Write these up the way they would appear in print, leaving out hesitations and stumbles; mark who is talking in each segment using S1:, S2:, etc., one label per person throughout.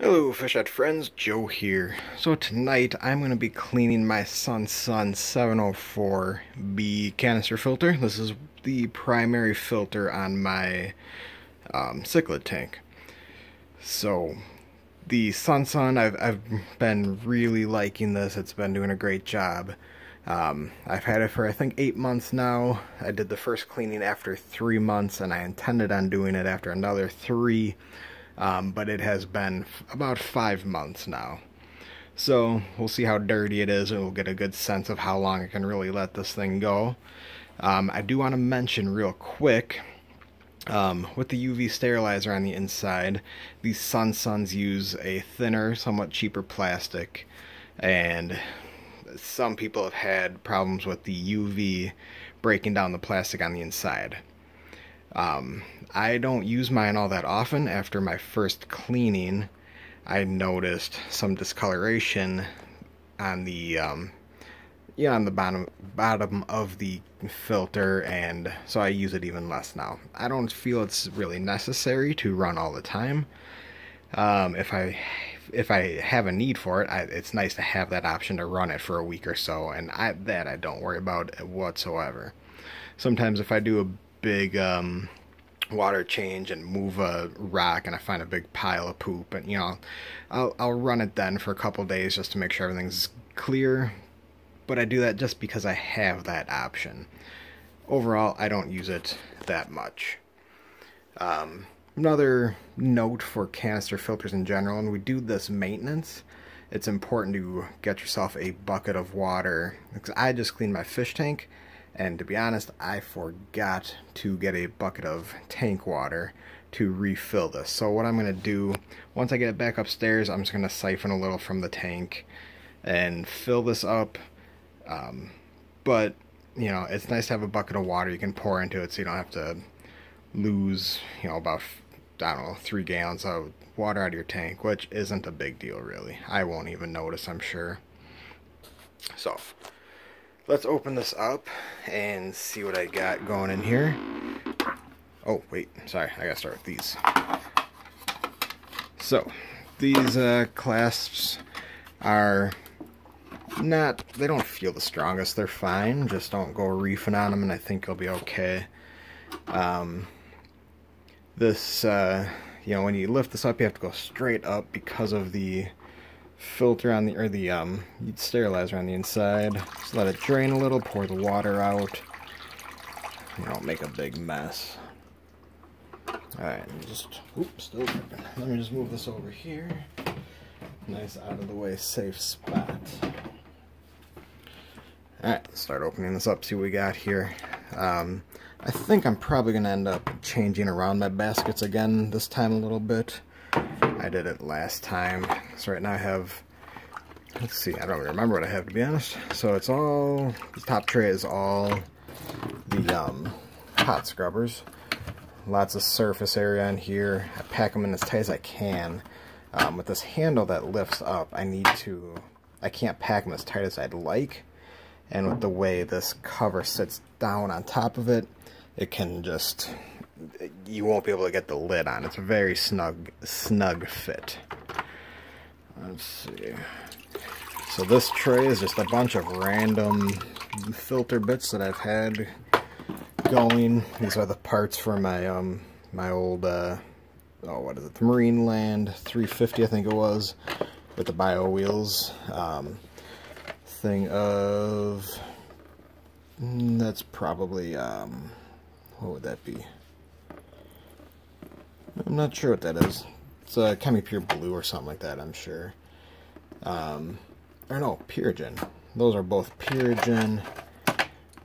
S1: Hello Fishette friends, Joe here. So tonight I'm going to be cleaning my Sunsun 704B canister filter. This is the primary filter on my cichlid tank. So the Sunsun, I've been really liking this. It's been doing a great job. I've had it for I think 8 months now. I did the first cleaning after 3 months and I intended on doing it after another 3. But it has been about 5 months now. So we'll see how dirty it is and we'll get a good sense of how long I can really let this thing go. I do want to mention real quick, with the UV sterilizer on the inside, these Sunsuns use a thinner, somewhat cheaper plastic, and some people have had problems with the UV breaking down the plastic on the inside. I don't use mine all that often. After my first cleaning, I noticed some discoloration on the on the bottom of the filter, and so I use it even less now. I don't feel it's really necessary to run all the time. If I have a need for it, it's nice to have that option to run it for a week or so, and I don't worry about whatsoever. Sometimes if I do a big water change and move a rock and I find a big pile of poop, and I'll run it then for a couple days just to make sure everything's clear, but I do that just because I have that option. Overall, I don't use it that much. Another note for canister filters in general, and we do this maintenance, it's important to get yourself a bucket of water, because I just cleaned my fish tank. And to be honest, I forgot to get a bucket of tank water to refill this. So what I'm going to do, once I get it back upstairs, I'm just going to siphon a little from the tank and fill this up. But, it's nice to have a bucket of water you can pour into it so you don't have to lose, about, I don't know, 3 gallons of water out of your tank, which isn't a big deal, really. I won't even notice, I'm sure. So let's open this up and see what I got going in here. Oh, wait, sorry, I gotta start with these. So, these clasps are not, they don't feel the strongest, they're fine, just don't go reefing on them and I think you'll be okay. This, when you lift this up, you have to go straight up because of the filter on the, or the sterilizer on the inside. Just let it drain a little, pour the water out. You don't make a big mess. Alright, still dripping. Let me just move this over here. Nice out of the way, safe spot. Alright, let's start opening this up, see what we got here. I think I'm probably going to end up changing around my baskets again this time a little bit. I did it last time, so right now I have, let's see, I don't remember what I have, to be honest. So it's all, the top tray is all the hot scrubbers. Lots of surface area on here. I pack them in as tight as I can. With this handle that lifts up, I can't pack them as tight as I'd like. And with the way this cover sits down on top of it, it can just, you won't be able to get the lid on. It's a very snug fit. Let's see. So this tray is just a bunch of random filter bits that I've had going. These are the parts for my my old what is it? The Marineland 350, I think it was, with the bio wheels. Thing of, that's probably what would that be? I'm not sure what that is. It's a Pure Blue or something like that, I'm sure. Or no, Purigen. Those are both Purigen.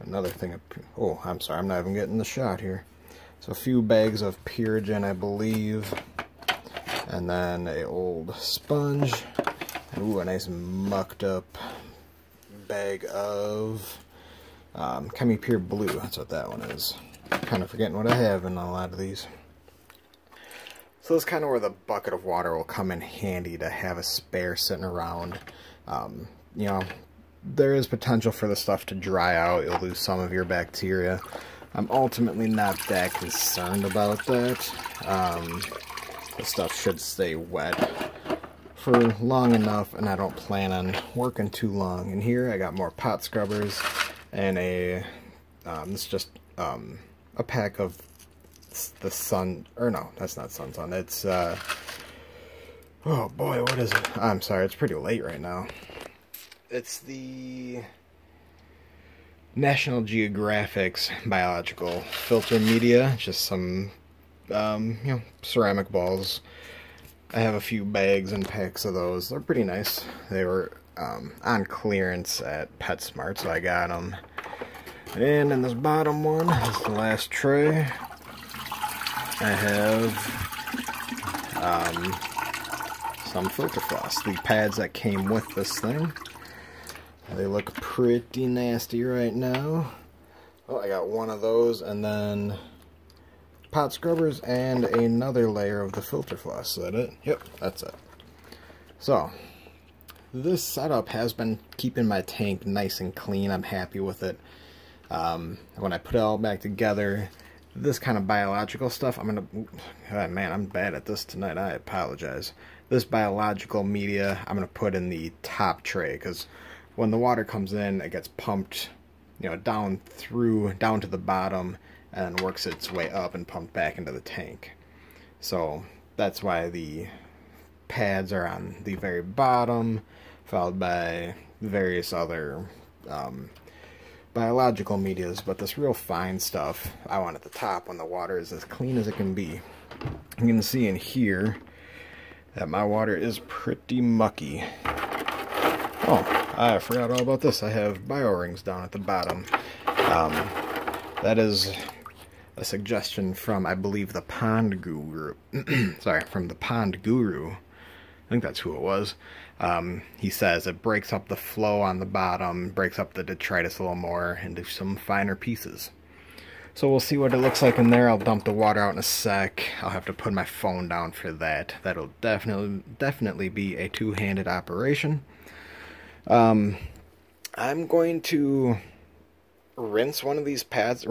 S1: Another thing of, oh, I'm sorry, I'm not even getting the shot here. So a few bags of Purigen, I believe. And then a old sponge. Ooh, a nice mucked up bag of Pure Blue. That's what that one is. Kind of forgetting what I have in a lot of these. So that's kind of where the bucket of water will come in handy, to have a spare sitting around. There is potential for the stuff to dry out. You'll lose some of your bacteria. I'm ultimately not that concerned about that. The stuff should stay wet. for long enough, and I don't plan on working too long. And here I got more pot scrubbers and a this is just a pack of the Sun, or no, that's not Sunsun. It's oh boy, what is it? I'm sorry, it's pretty late right now. It's the National Geographic's biological filter media, just some you know, ceramic balls. I have a few bags and packs of those. They're pretty nice. They were on clearance at PetSmart, so I got them. And in this bottom one is the last tray. I have some filter floss. The pads that came with this thing. They look pretty nasty right now. Oh, I got one of those, and then pot scrubbers and another layer of the filter floss. Is that it? Yep, that's it. So, this setup has been keeping my tank nice and clean. I'm happy with it. When I put it all back together, this kind of biological stuff, I'm gonna, oh man, I'm bad at this tonight, I apologize. This biological media, I'm gonna put in the top tray, because when the water comes in, it gets pumped, you know, down to the bottom, and works its way up and pumped back into the tank. So that's why the pads are on the very bottom, followed by various other biological medias, but this real fine stuff I want at the top when the water is as clean as it can be. You can see in here that my water is pretty mucky. Oh, I forgot all about this. I have bio rings down at the bottom. That is a suggestion from, I believe, the Pond Guru. Sorry, from the Pond Guru. I think that's who it was. He says it breaks up the flow on the bottom, breaks up the detritus a little more into some finer pieces. So we'll see what it looks like in there. I'll dump the water out in a sec. I'll have to put my phone down for that. That'll definitely be a two-handed operation. I'm going to rinse these pads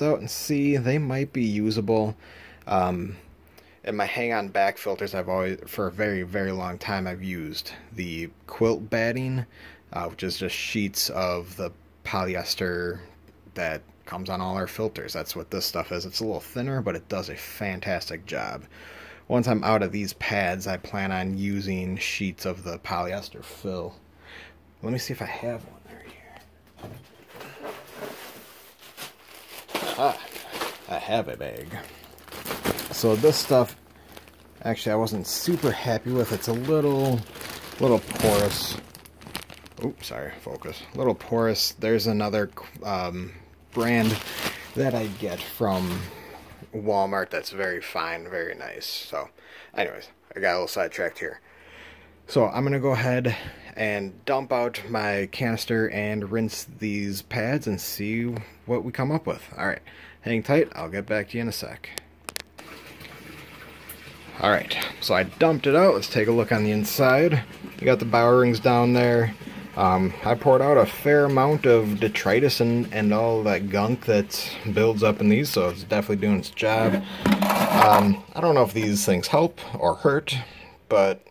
S1: out and see. They might be usable. In my hang-on back filters, I've always, for a very, very long time, I've used the quilt batting, which is just sheets of the polyester that comes on all our filters. That's what this stuff is. It's a little thinner, but it does a fantastic job. Once I'm out of these pads, I plan on using sheets of the polyester fill. Let me see if I have one right here. Ah, I have a bag. So this stuff, actually I wasn't super happy with. It's a little porous. Oops, sorry, focus. A little porous. There's another brand that I get from Walmart that's very fine, very nice. So anyways, I got a little sidetracked here. So I'm going to go ahead and dump out my canister and rinse these pads and see what we come up with. Alright, hang tight. I'll get back to you in a sec. Alright, so I dumped it out. Let's take a look on the inside. You got the bio rings down there. I poured out a fair amount of detritus and all that gunk that builds up in these, so it's definitely doing its job. I don't know if these things help or hurt, but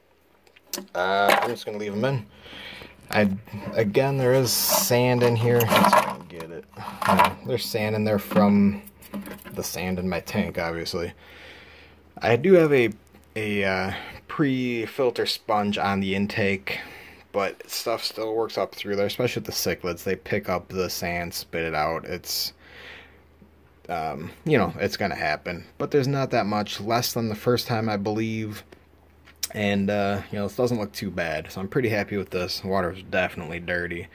S1: I'm just going to leave them in. Again, there is sand in here. Let's get it. There's sand in there from the sand in my tank, obviously. I do have a pre-filter sponge on the intake, but stuff still works up through there, especially with the cichlids. They pick up the sand, spit it out. It's, you know, it's going to happen. But there's not that much, less than the first time, I believe. And, you know, this doesn't look too bad. So I'm pretty happy with this. The water is definitely dirty.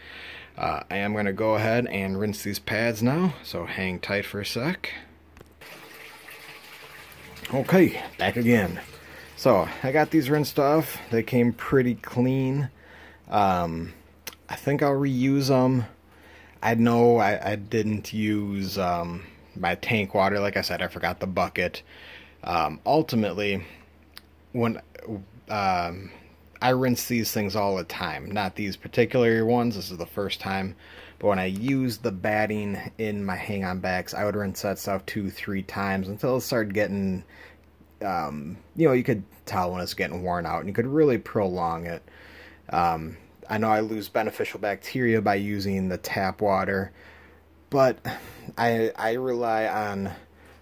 S1: I am going to go ahead and rinse these pads now. So hang tight for a sec. Okay, back again. So I got these rinsed off. They came pretty clean. I think I'll reuse them. I know I didn't use my tank water. Like I said, I forgot the bucket. Ultimately, when I rinse these things all the time, not these particular ones, this is the first time, but when I use the batting in my hang-on backs, I would rinse that stuff 2-3 times until it started getting you know, you could tell when it's getting worn out, and you could really prolong it. I know I lose beneficial bacteria by using the tap water, but I rely on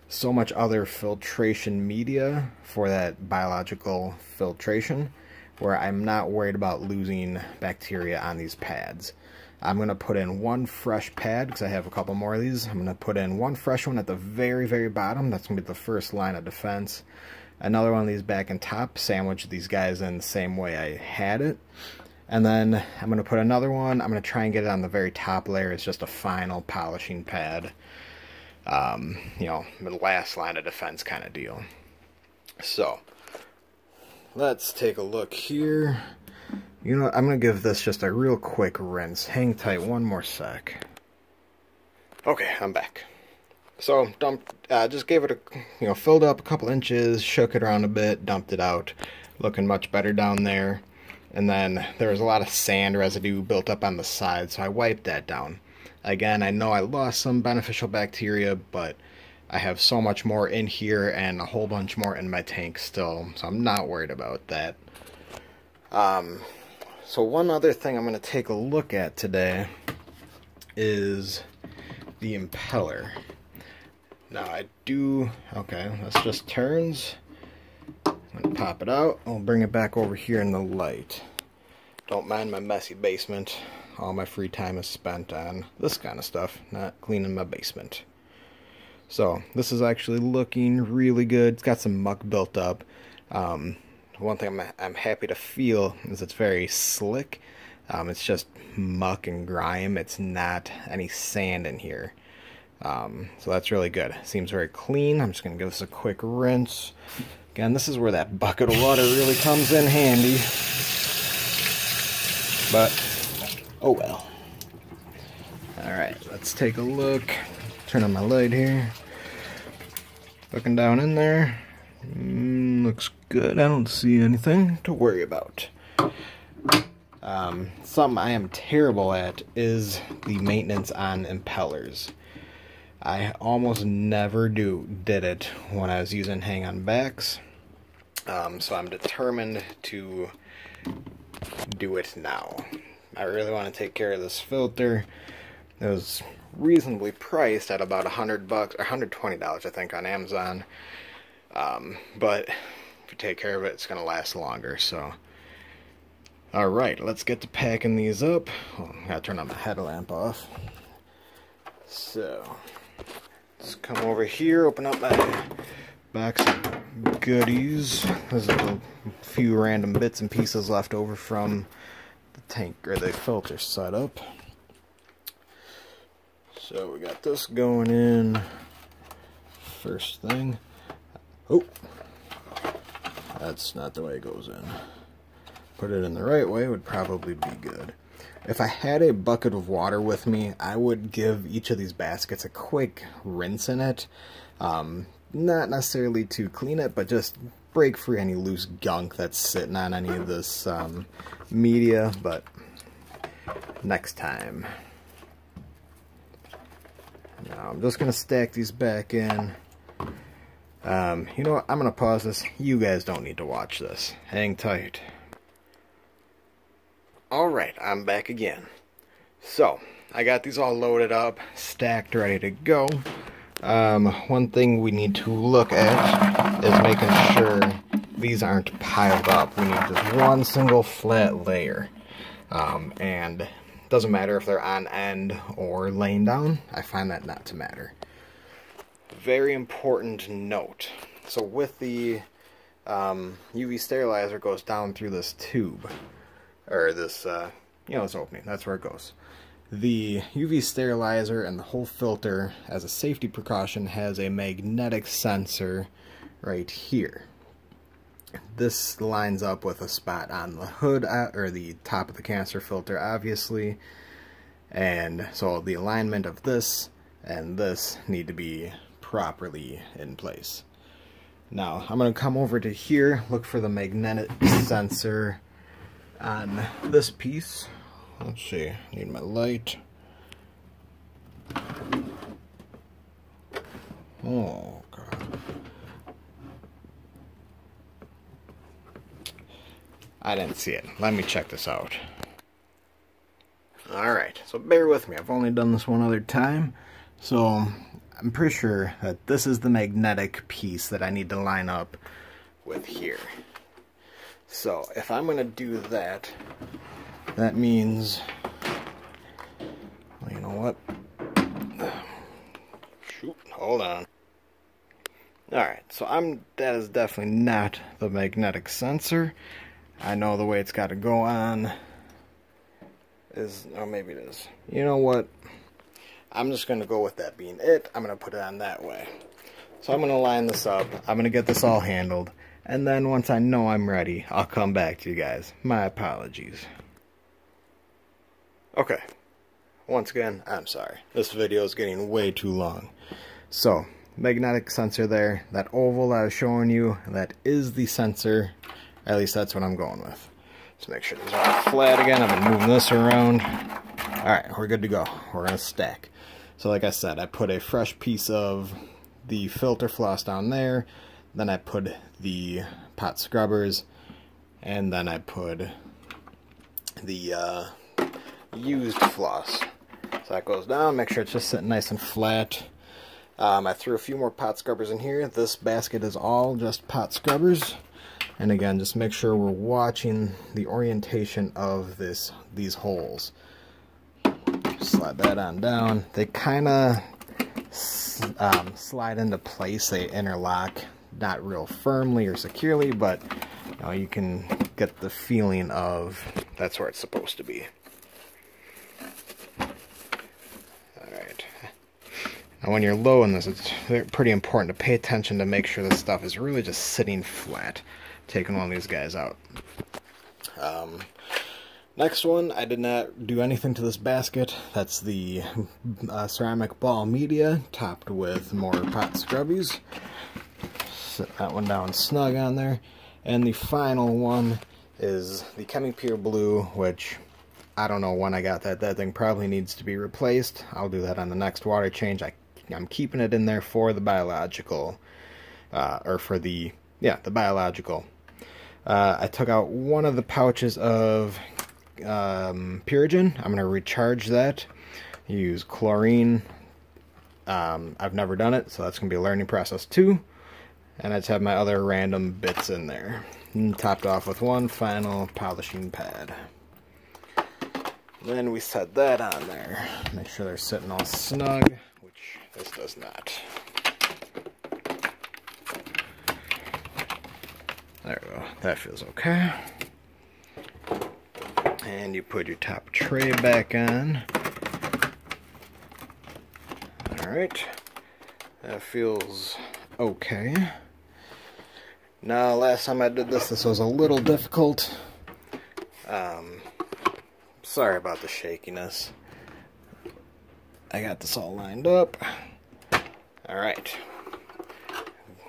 S1: so much other filtration media for that biological filtration, where I'm not worried about losing bacteria on these pads. I'm going to put in one fresh pad, because I have a couple more of these. I'm going to put in one fresh one at the very, very bottom. That's going to be the first line of defense. Another one of these back and top, sandwich these guys in the same way I had it. And then I'm going to put another one. I'm going to try and get it on the very top layer. It's just a final polishing pad. You know, the last line of defense kind of deal. So, let's take a look here. You know what, I'm going to give this just a real quick rinse. Hang tight one more sec. Okay, I'm back. So, just gave it a, filled up a couple inches, shook it around a bit, dumped it out. Looking much better down there. And then there was a lot of sand residue built up on the side, so I wiped that down. Again, I know I lost some beneficial bacteria, but I have so much more in here and a whole bunch more in my tank still, so I'm not worried about that. So one other thing I'm going to take a look at today is the impeller. Now okay, this just turns. I'm going to pop it out. I'll bring it back over here in the light. Don't mind my messy basement. All my free time is spent on this kind of stuff, not cleaning my basement. So this is actually looking really good. It's got some muck built up. One thing I'm happy to feel is it's very slick. It's just muck and grime. It's not any sand in here. So that's really good. Seems very clean. I'm just going to give this a quick rinse. Again, this is where that bucket of water really comes in handy. But, oh well. Alright, let's take a look. Turn on my light here. Looking down in there. Looks good. I don't see anything to worry about. Something I am terrible at is the maintenance on impellers. I almost never did it when I was using hang-on backs. So I'm determined to do it now. I really want to take care of this filter. It was reasonably priced at about $100 or $120, I think, on Amazon. But if you take care of it, it's going to last longer. So, alright, let's get to packing these up. Oh, I gotta turn on my headlamp off. So, let's come over here, open up my box of goodies. There's a few random bits and pieces left over from the tank or the filter setup. So we got this going in. First thing. Oh, that's not the way it goes in. Put it in the right way would probably be good. If I had a bucket of water with me, I would give each of these baskets a quick rinse in it. Not necessarily to clean it, but just break free any loose gunk that's sitting on any of this media, but next time. Now I'm just going to stack these back in. You know what, I'm going to pause this. You guys don't need to watch this. Hang tight. Alright, I'm back again. So, I got these all loaded up, stacked, ready to go. One thing we need to look at is making sure these aren't piled up. We need just one single flat layer. And it doesn't matter if they're on end or laying down. I find that not to matter. Very important note. So with the UV sterilizer goes down through this tube. Or this, this opening. That's where it goes. The UV sterilizer and the whole filter, as a safety precaution, has a magnetic sensor right here. This lines up with a spot on the hood, or the top of the canister filter, obviously. And so the alignment of this and this need to be properly in place. Now, I'm going to come over to here, look for the magnetic sensor on this piece. Let's see, I need my light. Oh, God. I didn't see it. Let me check this out. Alright, so bear with me. I've only done this one other time. So I'm pretty sure that this is the magnetic piece that I need to line up with here. So if I'm going to do that, that means, well, you know what? Shoot, hold on. Alright, so that is definitely not the magnetic sensor. I know the way it's got to go on is, or maybe it is. You know what? I'm just going to go with that being it. I'm going to put it on that way. So I'm going to line this up. I'm going to get this all handled. And then once I know I'm ready, I'll come back to you guys. My apologies. Okay. Once again, I'm sorry. This video is getting way too long. So, magnetic sensor there. That oval I was showing you, that is the sensor. At least that's what I'm going with. Let's make sure these are all flat again. I've been moving this around. Alright, we're good to go. We're going to stack. So like I said, I put a fresh piece of the filter floss down there. Then I put the pot scrubbers. And then I put the used floss. So that goes down. Make sure it's just sitting nice and flat. I threw a few more pot scrubbers in here. This basket is all just pot scrubbers. And again, just make sure we're watching the orientation of these holes. Slide that on down. They kind of slide into place. They interlock, not real firmly or securely, but you know, you can get the feeling of that's where it's supposed to be. Alright. Now when you're low in this, it's pretty important to pay attention to make sure this stuff is really just sitting flat. Taking all these guys out. Next one, I did not do anything to this basket. That's the ceramic ball media topped with more pot scrubbies. Sit that one down snug on there. And the final one is the Impeller blue, which I don't know when I got that. That thing probably needs to be replaced. I'll do that on the next water change. I'm keeping it in there for the biological, the biological. I took out one of the pouches of Purigen. I'm going to recharge that. Use chlorine. I've never done it, so that's going to be a learning process too. And I just have my other random bits in there. And topped off with one final polishing pad. Then we set that on there. Make sure they're sitting all snug, which this does not. There we go. That feels okay. And you put your top tray back on. Alright. That feels okay. Now, last time I did this was a little difficult. Sorry about the shakiness. I got this all lined up. Alright.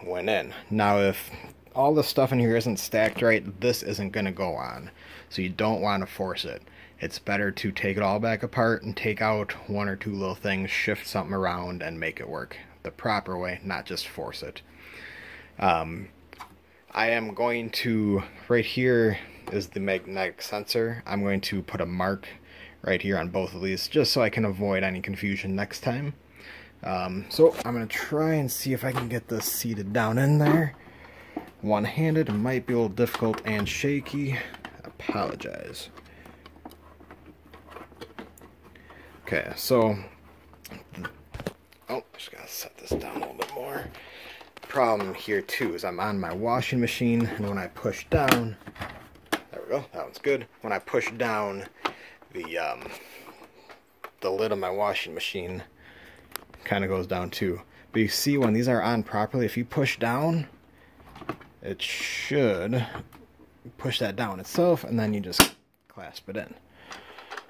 S1: Went in. Now, if all the stuff in here isn't stacked right, this isn't going to go on. So you don't want to force it. It's better to take it all back apart and take out one or two little things, shift something around, and make it work the proper way, not just force it. I am going to, right here is the magnetic sensor. I'm going to put a mark right here on both of these, just so I can avoid any confusion next time. So I'm going to try and see if I can get this seated down in there. One-handed, it might be a little difficult and shaky. Apologize. Okay, so just gotta set this down a little bit more. Problem here too is I'm on my washing machine, and when I push down, there we go, that one's good. When I push down, the lid of my washing machine kind of goes down too. But you see, when these are on properly, if you push down, it should push that down itself, and then you just clasp it in.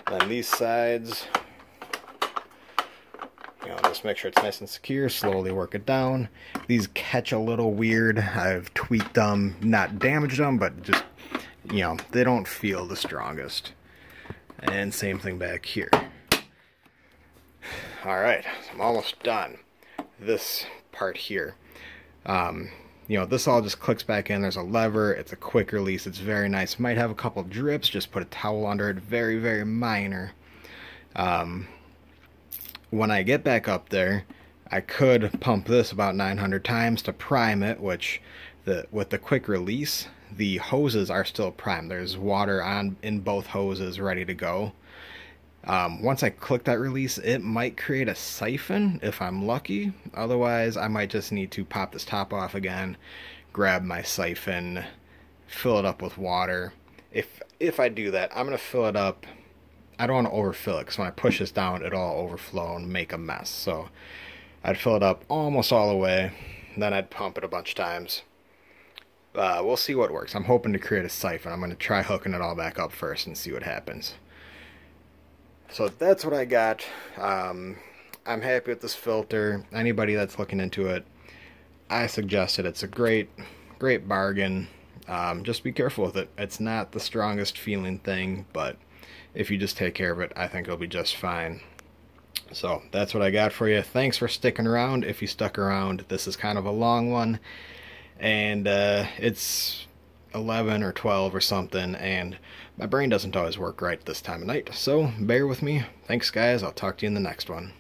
S1: Then these sides, just make sure it's nice and secure, slowly work it down. These catch a little weird. I've tweaked them, not damaged them, but just, they don't feel the strongest. And same thing back here. Alright, so I'm almost done. This part here. you know, this all just clicks back in. There's a lever. It's a quick release. It's very nice. Might have a couple drips. Just put a towel under it. Very, very minor. When I get back up there, I could pump this about 900 times to prime it, which with the quick release, the hoses are still primed. There's water in both hoses ready to go. Once I click that release, it might create a siphon if I'm lucky. Otherwise, I might just need to pop this top off again, grab my siphon, fill it up with water. If I do that, I'm going to fill it up. I don't want to overfill it because when I push this down, it'll all overflow and make a mess. So I'd fill it up almost all the way, then I'd pump it a bunch of times. We'll see what works. I'm hoping to create a siphon. I'm going to try hooking it all back up first and see what happens. So that's what I got. I'm happy with this filter. Anybody that's looking into it, I suggest it. It's a great bargain. Just be careful with it. It's not the strongest feeling thing, but if you just take care of it, I think it'll be just fine. So that's what I got for you. Thanks for sticking around. If you stuck around, this is kind of a long one, and it's 11 or 12 or something, and my brain doesn't always work right this time of night, so bear with me. Thanks guys, I'll talk to you in the next one.